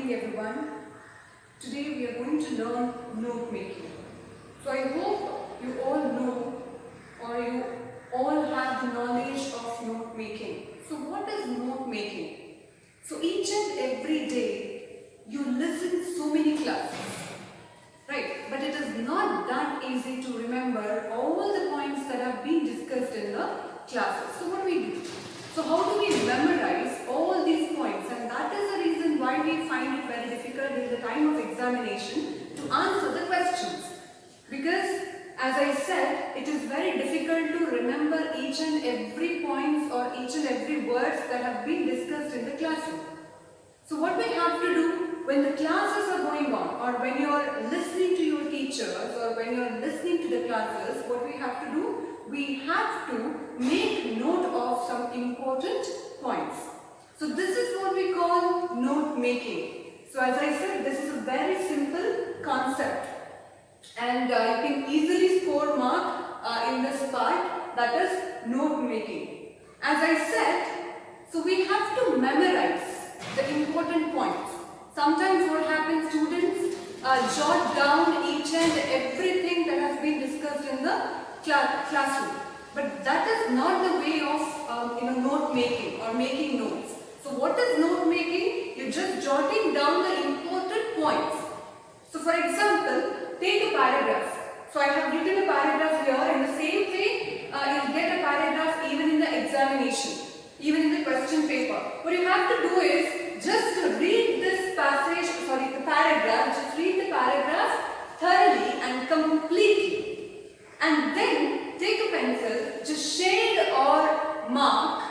evening everyone. Today we are going to learn note making. So I hope you all know or you all have the knowledge of note making. So what is note making? So each and every day you listen so many classes, right? But it is not that easy to remember all the points that have been discussed in the classes. So what do? So how do we memorize all these points? And that is the reason why we find it very difficult in the time of examination to answer the questions. Because as I said, it is very difficult to remember each and every points or each and every words that have been discussed in the classroom. So what we have to do when the classes are going on, or when you are listening to your teachers, or when you are listening to the classes, what we have to do? We have to make note of some important points. So this is what we call note making. So as I said, this is a very simple concept, and you can easily score mark in this part, that is note making. As I said, so we have to memorize the important points. Sometimes what happens, students jot down each and everything that has been discussed in the classroom, but that is not the way of note making or making notes. So what is note making? You're just jotting down the important points. So for example, take a paragraph. So I have written a paragraph here. In the same way, you'll get a paragraph even in the examination, even in the question paper. What you have to do is just read this the paragraph, just read the paragraph thoroughly and completely. And then take a pencil, just shade or mark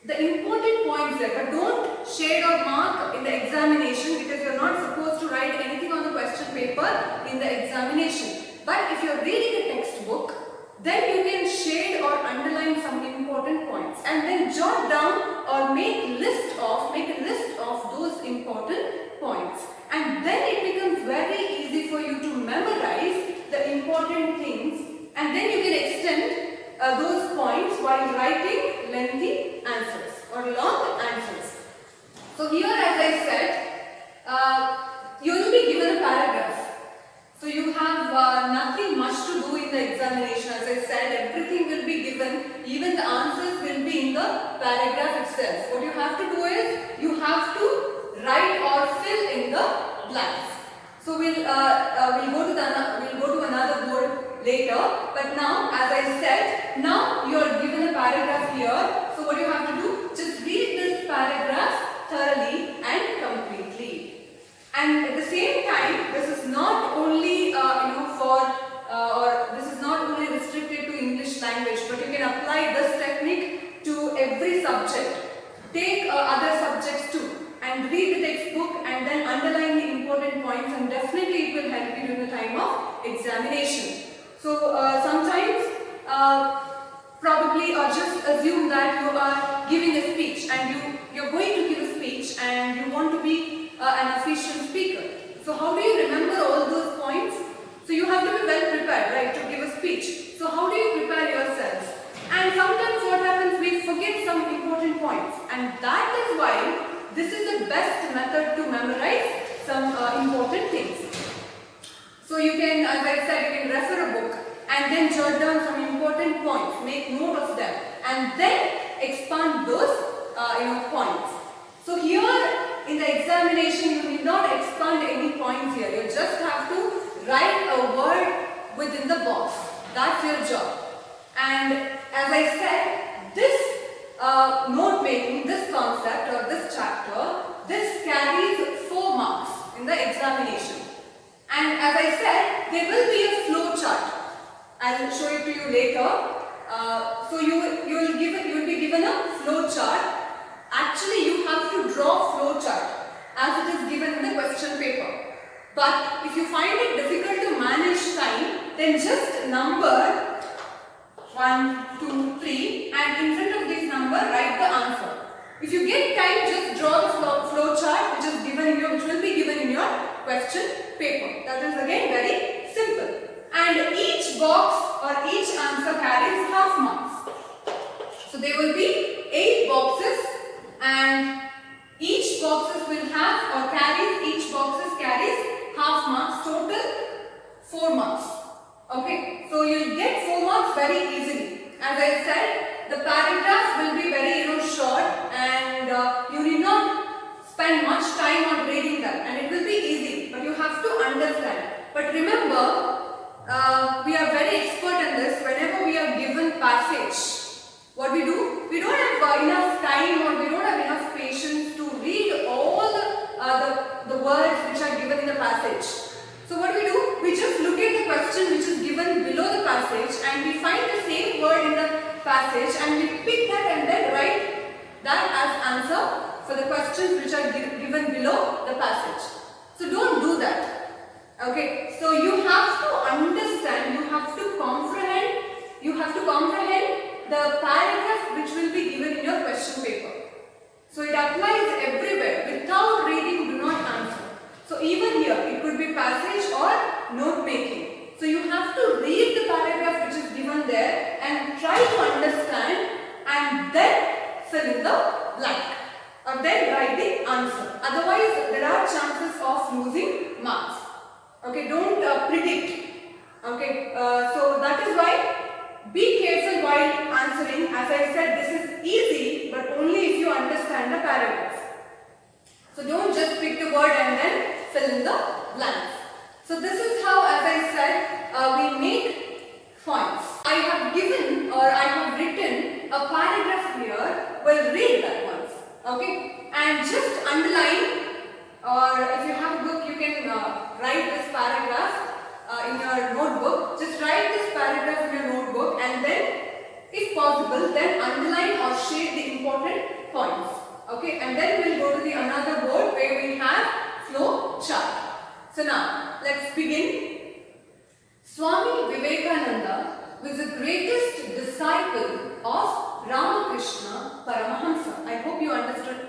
the important points there. But don't shade or mark in the examination, because you're not supposed to write anything on the question paper in the examination. But if you're reading a textbook, then you can shade or underline some important points and then jot down or make a list of those important points. And then it becomes very easy for you to memorize the important things, and then you can extend those points while writing lengthy answers or long answers. So here, as I said, you will be given a paragraph. So you have nothing much to do in the examination. As I said, everything will be given, even the answers will be in the paragraph itself. What you have to do is, you have to write or fill in the blanks. So we'll go to another board later. But now, as I said, now you are given a paragraph here. So what you have to do? Just read this paragraph thoroughly and completely. And at the same time, this is not only this is not only restricted to English language, but you can apply this technique to every subject. Take other subjects too, and read the textbook and then underline the important points, and definitely it will help you during the time of examination. So sometimes probably or just assume that you are giving a speech, and you're going to give a speech and you want to be an official speaker. So how do you remember all those points? So you have to be well prepared, right, to give a speech. So how do you prepare yourselves? And sometimes what happens, we forget some important points, and that is why this is the best method to memorize some important things. So you can, as I said, you can refer a book and then jot down some important points, make note of them, and then expand those points. So here in the examination, you will not expand any points here. You just have to write a word within the box. That's your job. And as I said, this note making, this concept or this chapter, this carries 4 marks in the examination. And as I said, there will be a flow chart. I will show it to you later. So you will be given a flow chart. Actually, you have to draw flow chart as it is given in the question paper. But if you find it difficult to manage time, then just number 1, 2, 3, and in front of this number write the answer. If you get time, just draw the flow chart which will be given in your question paper. That is again very simple. And each box or each answer carries half marks. So there will be 8 boxes, and each boxes will have or carry 4 marks. Okay, so you'll get 4 marks very easily. As I said, the paragraphs will be very short, and you need not spend much time on reading them, and it will be easy, but you have to understand. But remember, we are very expert in this. Whenever we are given passage, what we do? We don't have enough time, or we don't have enough patience to read all the words which are given in the passage. So what do? We just look at the question which is given below the passage, and we find the same word in the passage, and we pick that and then write that as answer for the questions which are given below the passage. So don't do that. Okay, so you have to understand, you have to comprehend the paragraph which will be given in your question paper. So it applies everywhere. Without reading, do not answer. So even here, it could be passage or note making. So you have to read the paragraph which is given there and try to understand, and then fill in the blank, or then write the answer. Otherwise, there are chances of losing marks. Okay, don't predict. Okay, so that is why be careful while answering. As I said, this is easy, but only if you understand the paragraph. So don't just pick the word and then fill in the blanks. So this is how, as I said, we make points. I have given, or I have written a paragraph here. Well, read that once. Okay, and just underline, or if you have a book, you can write this paragraph in your notebook. Just write this paragraph in your notebook, and then, if possible, then underline or shade the important points. Okay, and then we'll go to the another board where we have flow chart. So now, let's begin. Swami Vivekananda was the greatest disciple of Ramakrishna Paramahamsa. I hope you understood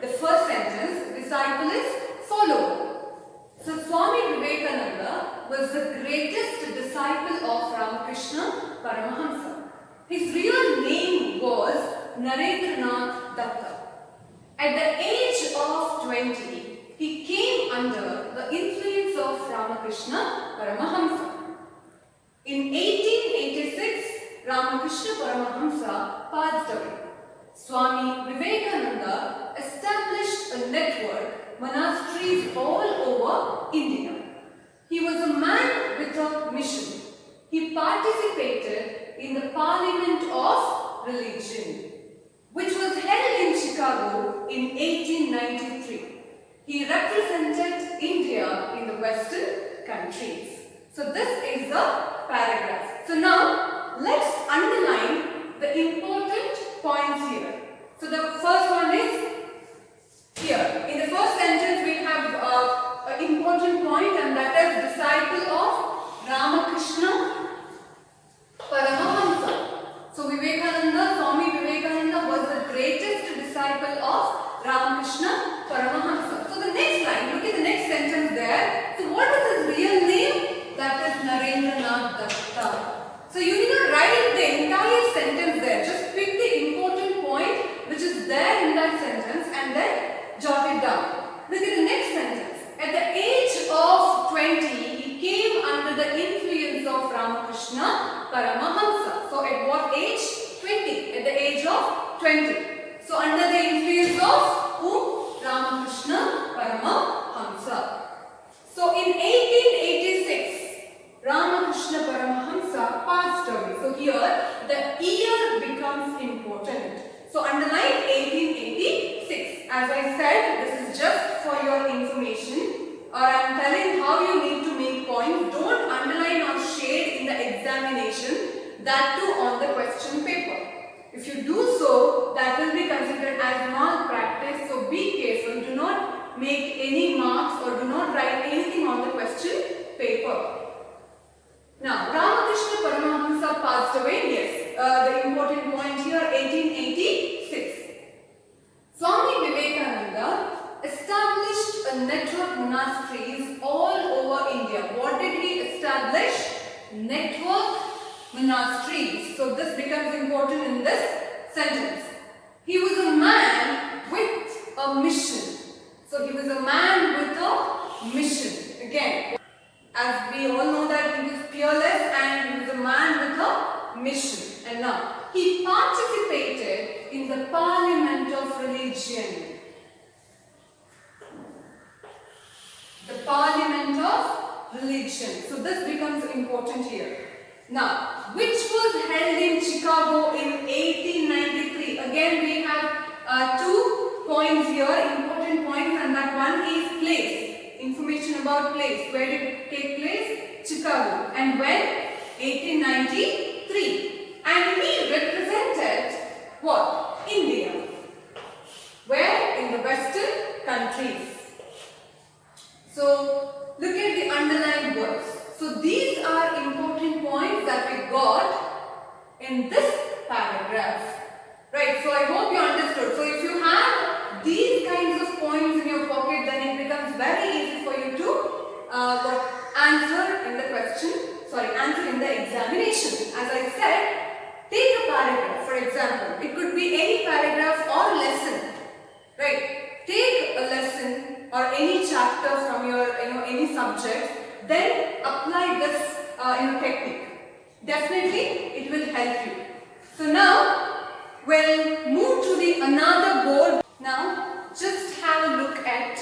the first sentence. Disciple is follower. So Swami Vivekananda was the greatest disciple of Ramakrishna Paramahamsa. His real name was Narendranath Datta. At the age of 20, he came under the influence of Ramakrishna Paramahamsa. In 1886, Ramakrishna Paramahamsa passed away. Swami Vivekananda established a network, monasteries all over India. He was a man with a mission. He participated in the Parliament of Religion, which was held in Chicago in 1893. He represented India in the Western countries. So this is the paragraph. So now let's underline the important points here. So the first one is here. In the first sentence we have an important point, and that is disciple of Ramakrishna Paramahamsa. So Swami Vivekananda was the greatest disciple of Ramakrishna Paramahamsa. So the next line, look at the next sentence there. So what is his real name? That is Narendranath Datta. So you need not write the entire sentence there. Just pick the important point which is there in that sentence and then jot it down. Look at the next sentence. At the age of 20, he came under the influence of Ramakrishna Paramahamsa. So at what age? 20. At the age of 20. So under the influence of whom? Ramakrishna Paramahamsa. So in 1886, Ramakrishna Paramahamsa passed away. So here the year becomes important. So underline 1886. As I said, this is just for your information, or I am telling how you need to make points. Don't underline or shade in the examination, that too on the question paper. If you do so, that will be considered as malpractice. So be careful. Do not make any marks or do not write anything on the question paper. Now, Ramakrishna Paramahamsa passed away. Yes, the important point here, 1886. Swami Vivekananda established a network monasteries all over India. What did he establish? Network monasteries. So this becomes important in this sentence. He was a man with a mission. So he was a man with a mission. Again. As we all know that he was fearless and he was a man with a mission. And now, he participated in the Parliament of Religion. The Parliament of Religion. So this becomes important here. Now, which was held in Chicago in 1893? Again, we have 2 points here, important points, and that one is place. Information about place. Where did it take place? Chicago. And when? 1893. And he represented what? India. Where? In the Western countries. So, look at the underlined words. So, these are important points that we got in this paragraph. Right, so I hope you understood. So, if you have these kinds of points in your pocket, then it becomes very easy for you to answer in the question, answer in the examination. As I said, take a paragraph, for example. It could be any paragraph or lesson. Right, take a lesson or any chapter from your, any subject, then apply this technique. Definitely, it will help you. So now, we'll move to the another board. Now, just have a look at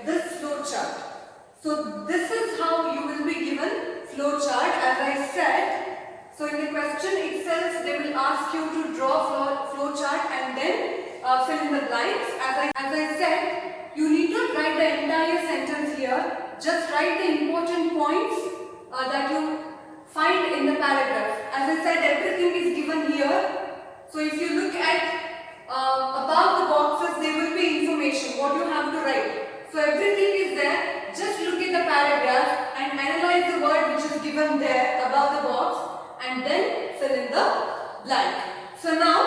this flow chart. So this is how you will be given flow chart. As I said, so in the question itself, they will ask you to draw flow chart and then fill in the blanks. As I said, you need not write the entire sentence here. Just write the important points that you find in the paragraph. As I said, everything is given here. So if you look at above the boxes, there will be information what you have to write. So everything is there. Just look at the paragraph and analyze the word which is given there above the box and then fill in the blank. So now,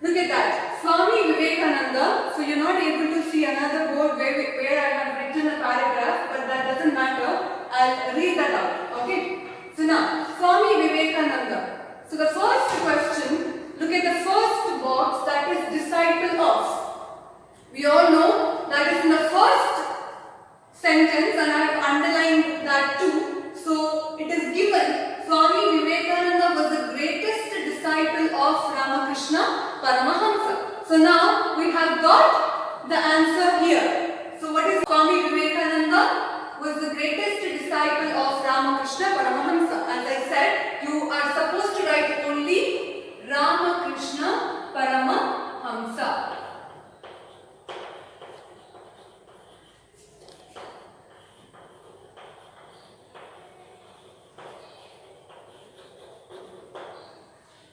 look at that. Swami Vivekananda. So you're not able to see another board where I have written a paragraph, but that doesn't matter. I'll read that out. Okay. So now, Swami Vivekananda. So the first question, look at the first box, that is disciple of. We all know that is in the first sentence and I have underlined that too. So it is given Swami Vivekananda was the greatest disciple of Ramakrishna Paramahamsa. So now we have got the answer here. So what is Swami Vivekananda? Was the greatest disciple of Ramakrishna Paramahamsa. As I said, you are supposed to write only Ramakrishna Paramahamsa.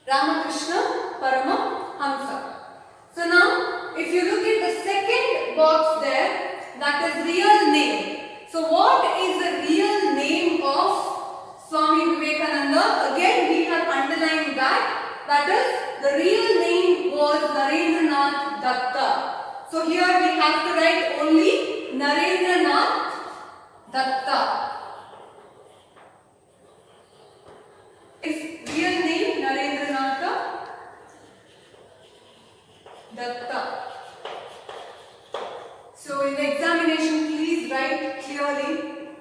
Ramakrishna Paramahamsa. So now, if you look at the second box there, that is real name. So what is the real name of Swami Vivekananda? Again, we have underlined that. That is, the real name was Narendranath Datta. So here we have to write only Narendranath Datta. His real name Narendranath Datta. So in the examination, please write clearly.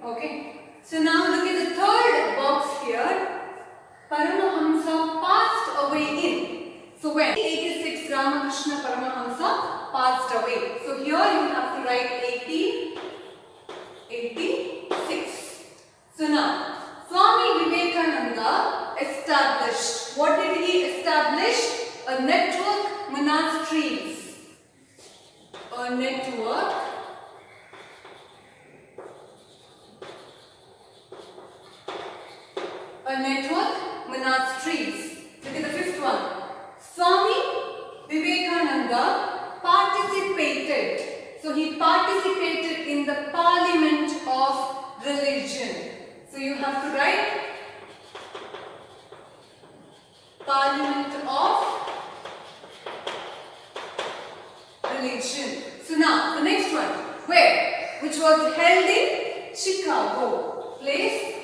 Okay. So now look at the third box here. Paramahamsa passed away in. So when 86 Ramakrishna Paramahamsa passed away. So here you have to write 1886. So now Swami Vivekananda established. What did he establish? A network monasteries. A network monasteries. Look at the fifth one. Swami Vivekananda participated. So he participated in the Parliament of Religion. So you have to write Parliament of Religion. So now the next one, where? Which was held in Chicago. Place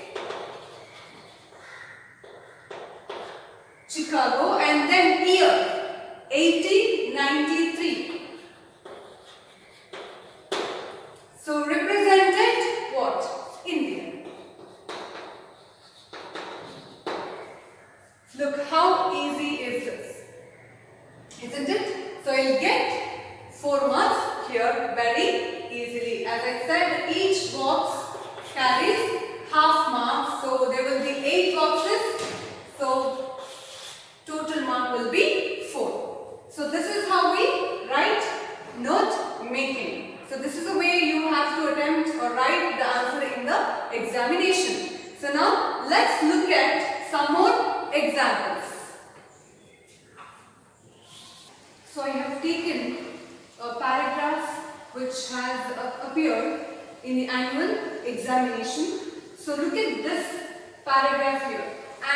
Chicago, and then year 1893. So I'll get 4 marks here very easily. As I said, each box carries half marks. So there will be 8 boxes. So total mark will be 4. So this is how we write note making. So this is the way you have to attempt or write the answer in the examination. So now let's look at some more examples. So I have taken a paragraph which has appeared in the annual examination. So look at this paragraph here.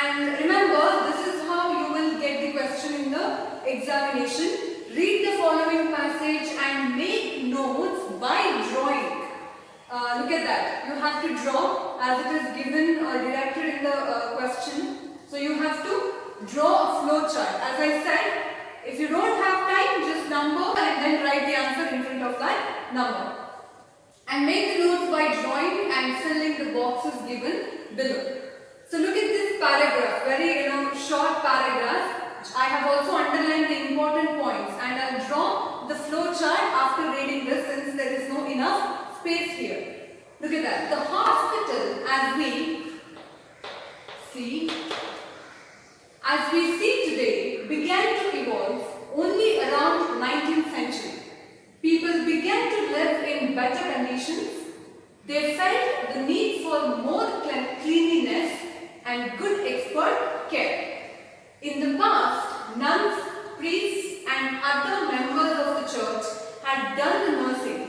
And remember, this is how you will get the question in the examination. Read the following passage and make notes by drawing. Look at that. You have to draw as it is given or directed in the question. So you have to draw a flow chart. As I said, if you don't have time, just number and then write the answer in front of that number. And make the notes by drawing and filling the boxes given below. So look at this paragraph, very short paragraph. I have also underlined the important points and I'll draw the flow chart after reading this since there is no enough space here. Look at that. The hospital, as we see today, began to evolve only around 19th century. People began to live in better conditions. They felt the need for more cleanliness and good expert care. In the past, nuns, priests and other members of the church had done the nursing.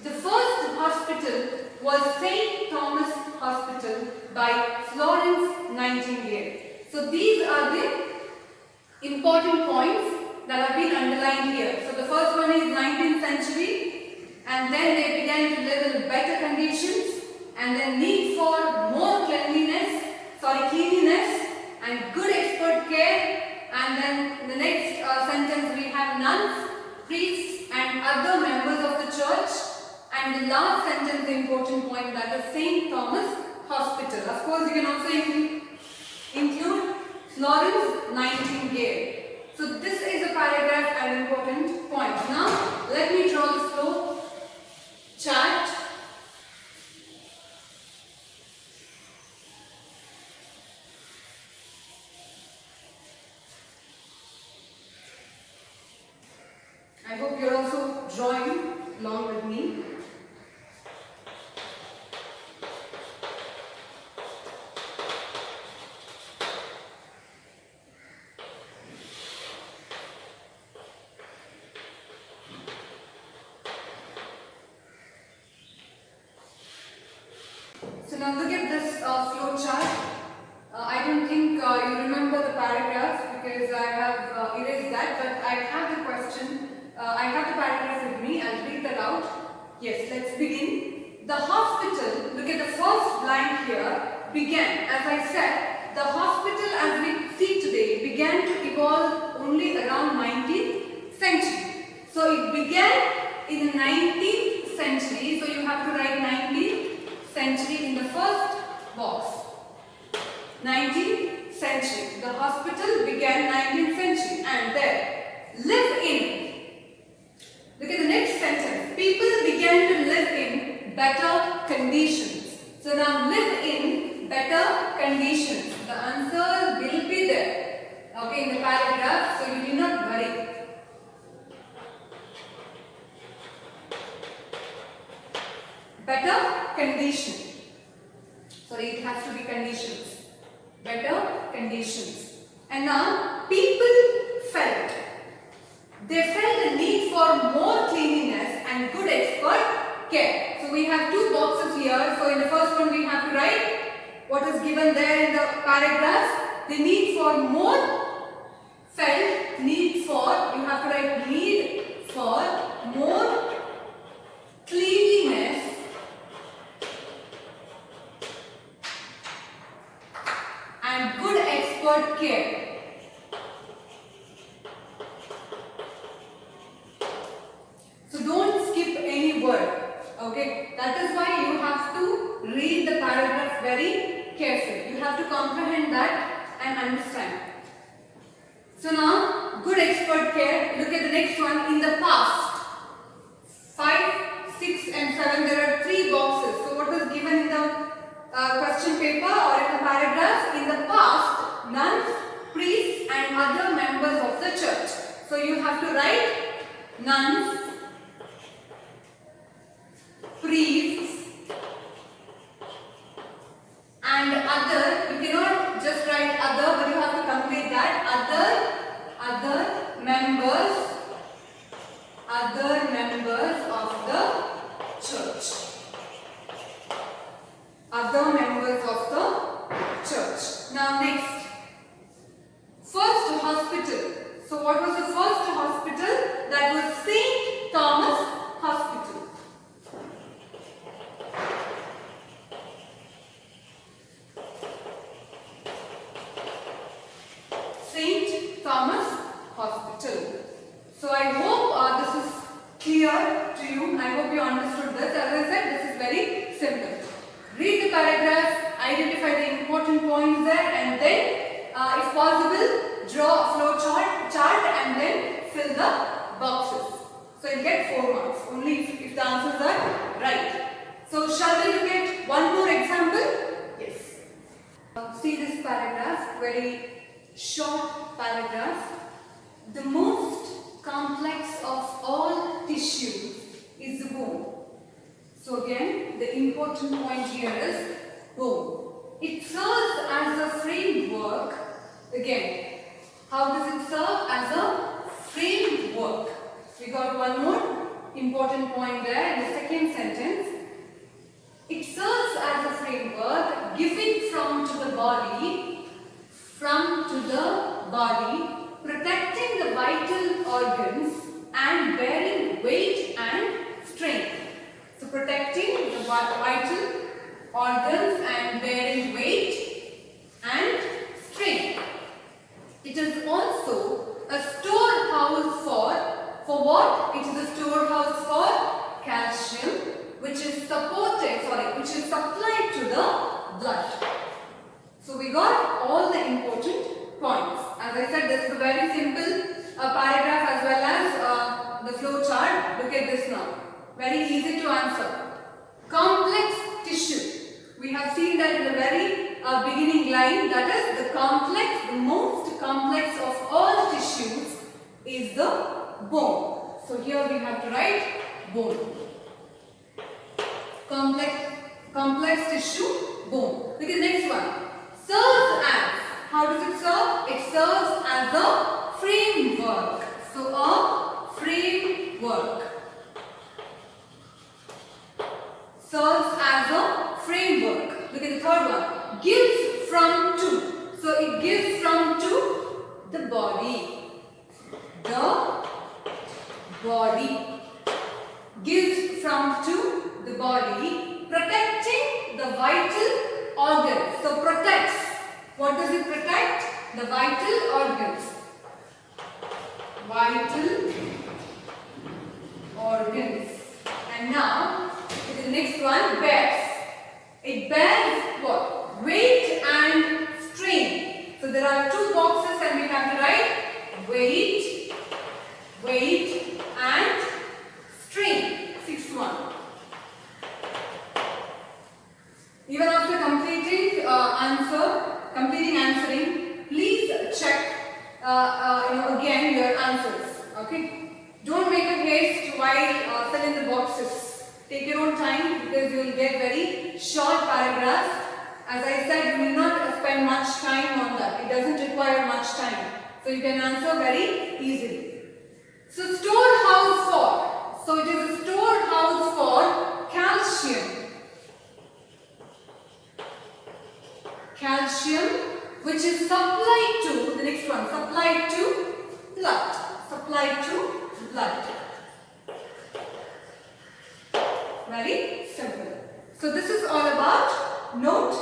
The first hospital was St. Thomas Hospital by Florence Nightingale. So these are the important points that have been underlined here. So the first one is 19th century and then they began to live in better conditions and then need for more cleanliness and good expert care, and then in the next sentence we have nuns, priests and other members of the church, and the last sentence, the important point, that is St. Thomas Hospital. Of course you can also include Florence Nightingale. So this is a paragraph and important point. Now let me draw the flow chart. I hope you are also drawing along with me. So now look at this flow chart. I don't think you remember the paragraph because I have erased that, but I have the question. I have the paragraph with me. I'll read that out. Yes, let's begin. The hospital, look at the first blank here, began. As I said, the hospital as we see today began to evolve only around 19th century. So it began in the 19th century. So you have to write 19th century in the first box. 19th century. The hospital began 19th century and there live in. Look at the next sentence. People began to live in better conditions. So now live in better conditions. The answer will be there. Okay, in the paragraph. So you need not worry. Better condition. Sorry, it has to be conditions. Better conditions. And now people felt. They felt the need for more cleanliness and good expert care. So we have two boxes here. So in the first one we have to write what is given there in the paragraph. The need for more felt, need for, you have to write need for more cleanliness and good expert care. So don't skip any word. Okay, that is why you have to read the paragraph very carefully. You have to comprehend that and understand. So now good expert care. Look at the next one. In the past, 5, 6 and 7, there are 3 boxes. So what was given in the question paper or in the paragraph? In the past, nuns, priests and other members of the church. So you have to write nuns, priests and other. You cannot just write other, but you have to complete that. Other members of the church. Other members of the church. Now next, first hospital. So what was the first hospital? That was St. Thomas Hospital. St. Thomas Hospital. So I hope this is clear to you. I hope you understood this. As I said, this is very simple. Read the paragraph, identify the important points there, and then if possible, draw a flow chart and then fill the boxes. So you'll get 4 marks only if the answers are right. So shall we look at one more example? Yes. See this paragraph, very short paragraph. The most complex of all tissues is the bone. So again, the important point here is bone. It serves as a framework. Again, how does it serve? As a framework. We got one more important point there in the second sentence. It serves as a framework, giving from to the body, protecting the vital organs and bearing weight and strength. So protecting the vital organs and bearing weight and strength. It is also a storehouse for what? It is a storehouse for calcium, which is supplied to the blood. So we got all the important points. As I said, this is a very simple paragraph as well as the flow chart. Look at this now. Very easy to answer. Complex tissue. We have seen that in the very beginning line. That is the most complex of all tissues is the bone. So here we have to write bone. Complex tissue, bone. Look at the next one. Serves as. How does it serve? It serves as a framework. So a framework. Serves as a framework. Look at the third one. Gives from to. So it gives from to the body. The body. Gives from to the body, protecting the vital organs. So protects. What does it protect? The vital organs. Vital organs. And now, to the next one, bears. It bears what? Weight and strain. So there are 2 boxes and we have to write weight and strain. 6th one. Even after completing answering, please check again your answers. Okay. Don't make a haste while filling the boxes. Take your own time because you will get very short paragraphs. As I said, you will not spend much time on that. It doesn't require much time. So you can answer very easily. So storehouse for. So it is a storehouse for calcium. Calcium, which is supplied to, the next one, supplied to blood. Supplied to blood. Very simple. So this is all about note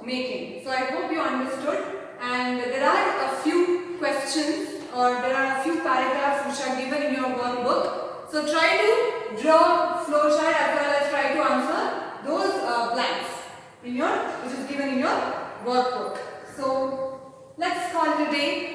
making. So I hope you understood, and there are a few questions or there are a few paragraphs which are given in your workbook. So try to draw flowchart as well as try to answer those blanks in your which is given in your workbook. So let's call it a day.